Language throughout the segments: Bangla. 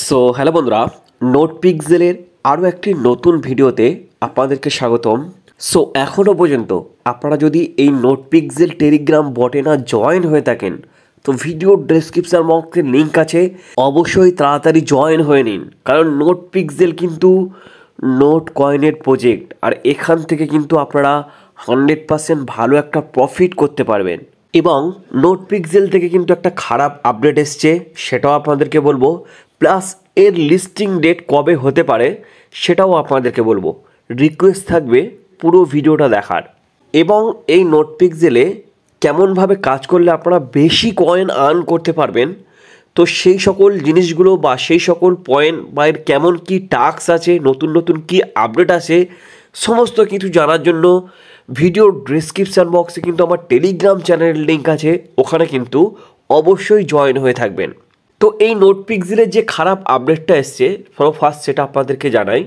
সো হ্যালো বন্ধুরা, নোট পিক্সেলের আরও একটি নতুন ভিডিওতে আপনাদেরকে স্বাগতম। সো এখনও পর্যন্ত আপনারা যদি এই নোট পিক্সেল টেলিগ্রাম বটে না জয়েন হয়ে থাকেন, তো ভিডিওর ডেসক্রিপশন বক্সে লিঙ্ক আছে, অবশ্যই তাড়াতাড়ি জয়েন হয়ে নিন। কারণ নোট পিক্সেল কিন্তু নোট কয়েনের প্রজেক্ট, আর এখান থেকে কিন্তু আপনারা 100% ভালো একটা প্রফিট করতে পারবেন। এবং নোট পিক্সেল থেকে কিন্তু একটা খারাপ আপডেট এসছে, সেটাও আপনাদেরকে বলবো, প্লাস এর লিস্টিং ডেট কবে হতে পারে সেটাও আপনাদেরকে বলবো। রিকোয়েস্ট থাকবে পুরো ভিডিওটা দেখার। এবং এই নোট পিক্সেলে কেমনভাবে কাজ করলে আপনারা বেশি কয়েন আর্ন করতে পারবেন, তো সেই সকল জিনিসগুলো বা সেই সকল পয়েন্ট বা এর কেমন কী টাস্ক আছে, নতুন নতুন কী আপডেট আছে, সমস্ত কিছু জানার জন্য ভিডিওর ডেসক্রিপশান বক্সে কিন্তু আমার টেলিগ্রাম চ্যানেলের লিঙ্ক আছে, ওখানে কিন্তু অবশ্যই জয়েন হয়ে থাকবেন। তো এই নোট পিক্সেলের যে খারাপ আপডেটটা এসছে, ফার্স্ট সেটা আপনাদেরকে জানাই।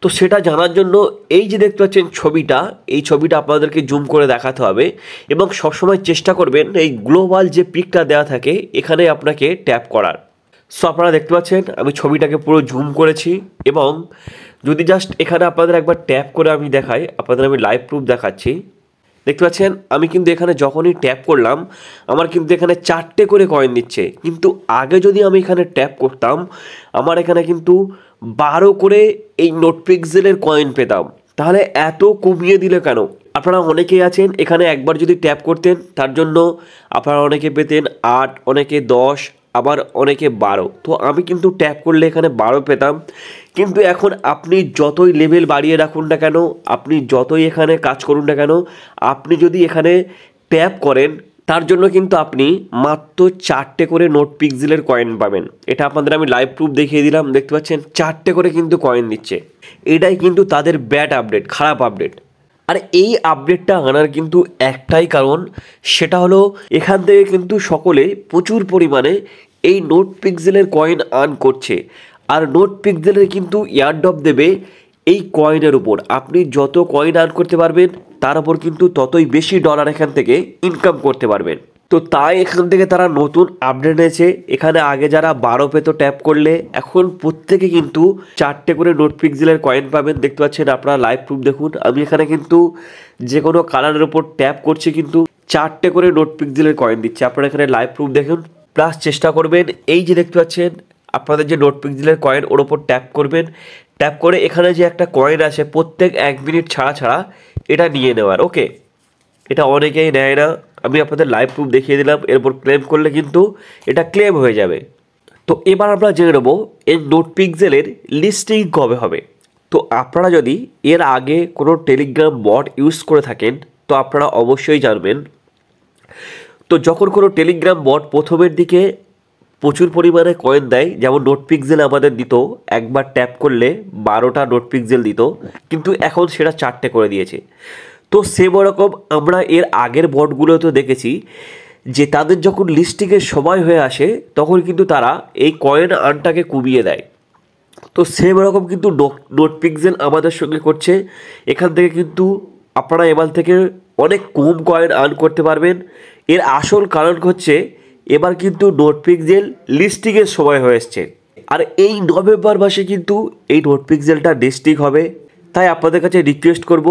তো সেটা জানার জন্য এই যে দেখতে পাচ্ছেন ছবিটা, এই ছবিটা আপনাদেরকে জুম করে দেখাতে হবে এবং সবসময় চেষ্টা করবেন এই গ্লোবাল যে পিকটা দেওয়া থাকে এখানে আপনাকে ট্যাপ করার। সো আপনারা দেখতে পাচ্ছেন আমি ছবিটাকে পুরো জুম করেছি এবং যদি জাস্ট এখানে আপনাদের একবার ট্যাপ করে আমি দেখাই, আপনাদের আমি লাইভ প্রুফ দেখাচ্ছি। দেখতে পাচ্ছেন আমি কিন্তু এখানে যখনই ট্যাপ করলাম আমার কিন্তু এখানে 4টে করে কয়েন দিচ্ছে, কিন্তু আগে যদি আমি এখানে ট্যাপ করতাম আমার এখানে কিন্তু 12 করে এই নোট পিক্সেলের কয়েন পেতাম। তাহলে এত কমিয়ে দিলে কেন? আপনারা অনেকেই আছেন এখানে একবার যদি ট্যাপ করতেন তার জন্য আপনারা অনেকে পেতেন 8, অনেকে 10, আবার অনেকে 12। তো আমি কিন্তু ট্যাপ করলে এখানে 12 পেতাম। কিন্তু এখন আপনি যতই লেভেল বাড়িয়ে রাখুন না কেন, আপনি যতই এখানে কাজ করুন না কেন, আপনি যদি এখানে ট্যাপ করেন তার জন্য কিন্তু আপনি মাত্র 4টে করে নোট পিক্সেলের কয়েন পাবেন। এটা আপনাদের আমি লাইভ প্রুফ দেখিয়ে দিলাম। দেখতে পাচ্ছেন 4টে করে কিন্তু কয়েন দিচ্ছে। এটাই কিন্তু তাদের ব্যাড আপডেট, খারাপ আপডেট। আর এই আপডেটটা আনার কিন্তু একটাই কারণ, সেটা হলো এখান থেকে কিন্তু সকলে প্রচুর পরিমাণে এই নোট পিক্সেলের কয়েন আর্ন করছে। আর নোট পিক্সেলের কিন্তু এয়ারড্রপ দেবে এই কয়েনের উপর। আপনি যত কয়েন আর্ন করতে পারবেন তার উপর কিন্তু ততই বেশি ডলার এখান থেকে ইনকাম করতে পারবেন। তো তাই এখান থেকে তারা নতুন আপডেট এনেছে। এখানে আগে যারা 12 পেতো ট্যাপ করলে, এখন প্রত্যেকে কিন্তু 4টে করে নোট পিক্সেলের কয়েন পাবেন। দেখতে পাচ্ছেন আপনারা লাইভ প্রুফ দেখুন, আমি এখানে কিন্তু যে কোনো কালারের উপর ট্যাপ করছি কিন্তু 4টে করে নোট পিক্সেলের কয়েন দিচ্ছে। আপনারা এখানে লাইভ প্রুফ দেখুন, প্লাস চেষ্টা করবেন এই যে দেখতে পাচ্ছেন আপনাদের যে নোট পিক্সেলের কয়েন ওর ওপর ট্যাপ করবেন। ট্যাপ করে এখানে যে একটা কয়েন আছে প্রত্যেক 1 মিনিট ছাড়া ছাড়া এটা নিয়ে নেওয়ার। ওকে, এটা অনেকেই নেয় না, আমি আপনাদের লাইভ প্রুফ দেখিয়ে দিলাম। এরপর ক্লেম করলে কিন্তু এটা ক্লেম হয়ে যাবে। তো এবার আমরা জেনে নেব এই নোট পিক্সেলের লিস্টিং কবে হবে। তো আপনারা যদি এর আগে কোনো টেলিগ্রাম বট ইউজ করে থাকেন তো আপনারা অবশ্যই জানবেন। তো যখন কোনো টেলিগ্রাম বট প্রথমের দিকে প্রচুর পরিমাণে কয়েন দেয়, যেমন নোট পিক্সেল আমাদের দিত একবার ট্যাপ করলে 12টা নোট পিক্সেল দিত, কিন্তু এখন সেটা 4টে করে দিয়েছে। তো সেম ওরকম আমরা এর আগের বটগুলোতে দেখেছি যে তাদের যখন লিস্টিংয়ের সময় হয়ে আসে তখন কিন্তু তারা এই কয়েন আর্নটাকে কমিয়ে দেয়। তো সেম এরকম কিন্তু নোট পিক্সেল আমাদের সঙ্গে করছে। এখান থেকে কিন্তু আপনারা এবার থেকে অনেক কম কয়েন আর্ন করতে পারবেন। এর আসল কারণ হচ্ছে এবার কিন্তু নোট পিক্সেল লিস্টিংয়ের সময় হয়ে এসছে, আর এই নভেম্বর মাসে কিন্তু এই নোট পিক্সেলটা লিস্টিং হবে। তাই আপনাদের কাছে রিকোয়েস্ট করব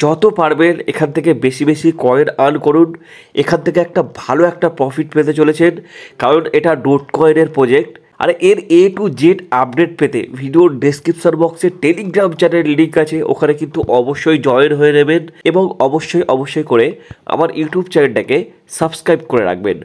যত পারবেন এখান থেকে বেশি বেশি কয়েন আর্ন করুন। এখান থেকে একটা ভালো একটা প্রফিট পেতে চলেছেন, কারণ এটা নোট কয়েনের প্রজেক্ট। আর এর A to Z আপডেট পেতে ভিডিওর ডেসক্রিপশন বক্সে টেলিগ্রাম চ্যানেলের লিঙ্ক আছে, ওখানে কিন্তু অবশ্যই জয়েন হয়ে নেবেন এবং অবশ্যই করে আমার ইউটিউব চ্যানেলটাকে সাবস্ক্রাইব করে রাখবেন।